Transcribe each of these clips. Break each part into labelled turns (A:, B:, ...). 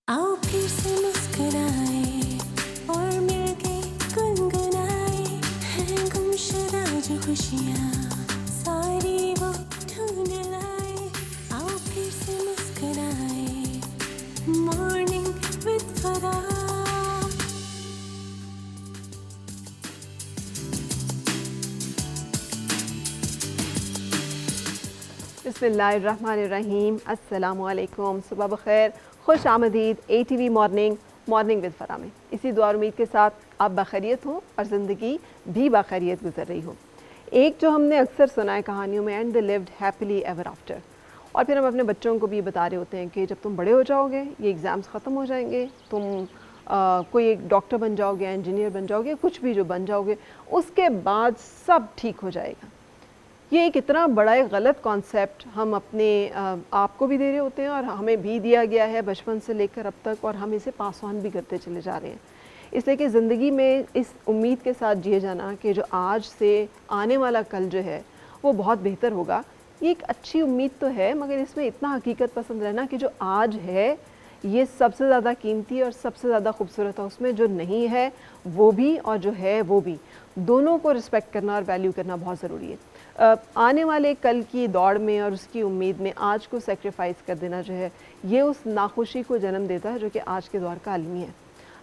A: आओ फिर से मुस्कुराए और मिलके गुनगुनाए हैं गुमशुदा जो खुशियाँ सारी वो ढूंढ लाए। आओ फिर से मुस्कुराए मॉर्निंग विद फराह।
B: बिस्मिल्लाहिर्रहमानिर्रहीम, अस्सलामुअलैकुम, सुबह बखैर, खुश आमदीद ATV मॉर्निंग विद फराह में। इसी दुआ और उम्मीद के साथ आप बाखैरियत हो और ज़िंदगी भी बाखैरियत गुजर रही हो। एक जो हमने अक्सर सुना है कहानियों में, and they lived happily ever after. और फिर हम अपने बच्चों को भी बता रहे होते हैं कि जब तुम बड़े हो जाओगे, ये एग्ज़ाम्स ख़त्म हो जाएंगे, तुम कोई एक डॉक्टर बन जाओगे, इंजीनियर बन जाओगे, कुछ भी जो बन जाओगे, उसके बाद सब ठीक हो जाएगा। ये एक इतना बड़ा एक गलत कॉन्सेप्ट हम अपने आप को भी दे रहे होते हैं और हमें भी दिया गया है बचपन से लेकर अब तक, और हम इसे पास ऑन भी करते चले जा रहे हैं। इसलिए कि ज़िंदगी में इस उम्मीद के साथ जिए जाना कि जो आज से आने वाला कल जो है वो बहुत बेहतर होगा, ये एक अच्छी उम्मीद तो है, मगर इसमें इतना हकीकत पसंद रहना कि जो आज है ये सबसे ज़्यादा कीमती और सबसे ज़्यादा खूबसूरत है। उसमें जो नहीं है वो भी और जो है वो भी, दोनों को रिस्पेक्ट करना और वैल्यू करना बहुत ज़रूरी है। आने वाले कल की दौड़ में और उसकी उम्मीद में आज को सेक्रीफाइस कर देना जो है, ये उस नाखुशी को जन्म देता है जो कि आज के दौर का आलमी है।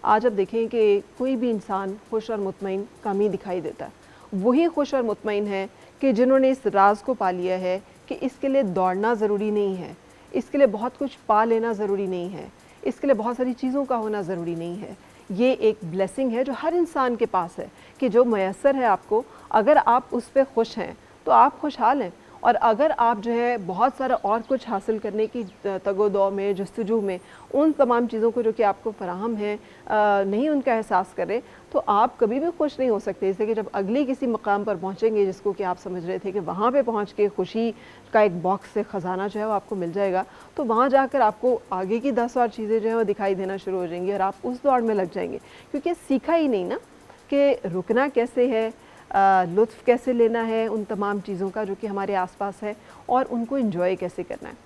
B: आज आप देखें कि कोई भी इंसान खुश और मुतमईन कम ही दिखाई देता है। वही खुश और मुतमईन है कि जिन्होंने इस राज को पा लिया है कि इसके लिए दौड़ना ज़रूरी नहीं है, इसके लिए बहुत कुछ पा लेना ज़रूरी नहीं है, इसके लिए बहुत सारी चीज़ों का होना ज़रूरी नहीं है। ये एक ब्लेसिंग है जो हर इंसान के पास है कि जो मैसर है आपको, अगर आप उस पर खुश हैं तो आप खुशहाल हैं। और अगर आप जो है बहुत सारा और कुछ हासिल करने की तगोदौ में, जस्तजू में, उन तमाम चीज़ों को जो कि आपको फराहम है नहीं उनका एहसास करें, तो आप कभी भी खुश नहीं हो सकते। इसलिए कि जब अगली किसी मकाम पर पहुँचेंगे जिसको कि आप समझ रहे थे कि वहाँ पे पहुँच के खुशी का एक बॉक्स से ख़जाना जो है वो आपको मिल जाएगा, तो वहाँ जाकर आपको आगे की 10 और चीज़ें जो है वो दिखाई देना शुरू हो जाएंगी और आप उस दौड़ में लग जाएंगे, क्योंकि सीखा ही नहीं ना कि रुकना कैसे है, लुत्फ़ कैसे लेना है उन तमाम चीज़ों का जो कि हमारे आसपास है, और उनको एंजॉय कैसे करना है।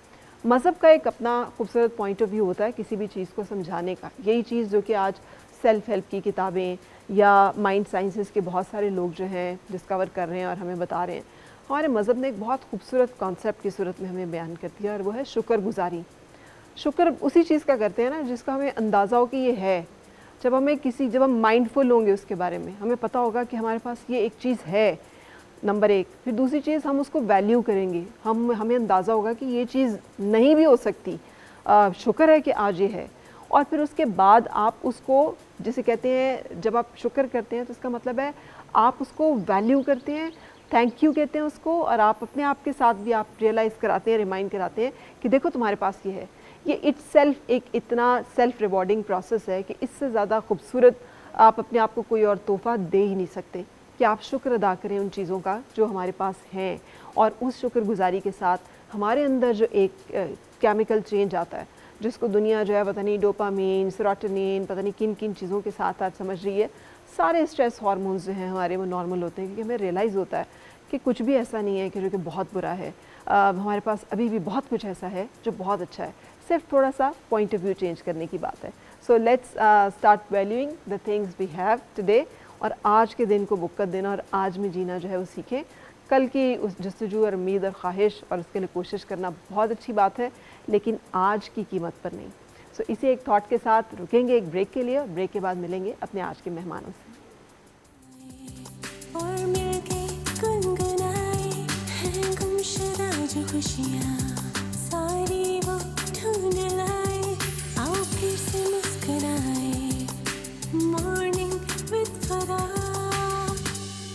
B: मज़हब का एक अपना खूबसूरत पॉइंट ऑफ व्यू होता है किसी भी चीज़ को समझाने का। यही चीज़ जो कि आज सेल्फ़ हेल्प की किताबें या माइंड साइंसेस के बहुत सारे लोग जो हैं डिस्कवर कर रहे हैं और हमें बता रहे हैं। हमारे मज़हब ने एक बहुत खूबसूरत कॉन्सेप्ट की सूरत में हमें बयान कर दिया, और वो है शुक्रगुज़ारी। शुक्र उसी चीज़ का करते हैं ना जिसका हमें अंदाज़ा हो कि ये है। जब जब हम माइंडफुल होंगे उसके बारे में, हमें पता होगा कि हमारे पास ये एक चीज़ है, नंबर एक। फिर दूसरी चीज़, हम उसको वैल्यू करेंगे, हमें अंदाज़ा होगा कि ये चीज़ नहीं भी हो सकती, शुक्र है कि आज ये है। और फिर उसके बाद आप उसको, जिसे कहते हैं, जब आप शुक्र करते हैं तो इसका मतलब है आप उसको वैल्यू करते हैं, थैंक यू कहते हैं उसको, और आप अपने आप के साथ भी आप रियलाइज़ कराते हैं, रिमाइंड कराते हैं कि देखो तुम्हारे पास ये है। ये इट्सेल्फ एक इतना सेल्फ रिवॉर्डिंग प्रोसेस है कि इससे ज़्यादा खूबसूरत आप अपने आप को कोई और तोहफ़ा दे ही नहीं सकते कि आप शुक्र अदा करें उन चीज़ों का जो हमारे पास हैं। और उस शुक्रगुजारी के साथ हमारे अंदर जो एक केमिकल चेंज आता है, जिसको दुनिया जो है पता नहीं डोपामीन, सेरोटोनिन, पता नहीं किन किन चीज़ों के साथ आज समझ रही है। सारे स्ट्रेस हार्मोन्स जो हैं हमारे वो नॉर्मल होते हैं, क्योंकि हमें रियलाइज़ होता है कि कुछ भी ऐसा नहीं है कि जो कि बहुत बुरा है। हमारे पास अभी भी बहुत कुछ ऐसा है जो बहुत अच्छा है, सिर्फ थोड़ा सा पॉइंट ऑफ व्यू चेंज करने की बात है। So let's start valuing the things we have today, और आज के दिन को बुक्कत देना और आज में जीना जो है वो सीखें। कल की उस जस्तजू और उम्मीद और ख्वाहिश और उसके लिए कोशिश करना बहुत अच्छी बात है, लेकिन आज की कीमत पर नहीं। सो इसी एक थॉट के साथ रुकेंगे एक ब्रेक के लिए, और ब्रेक के बाद मिलेंगे अपने आज के मेहमानों से।
A: और मिलके गुनगुनाए हैं गुमशुदा जो खुशियाँ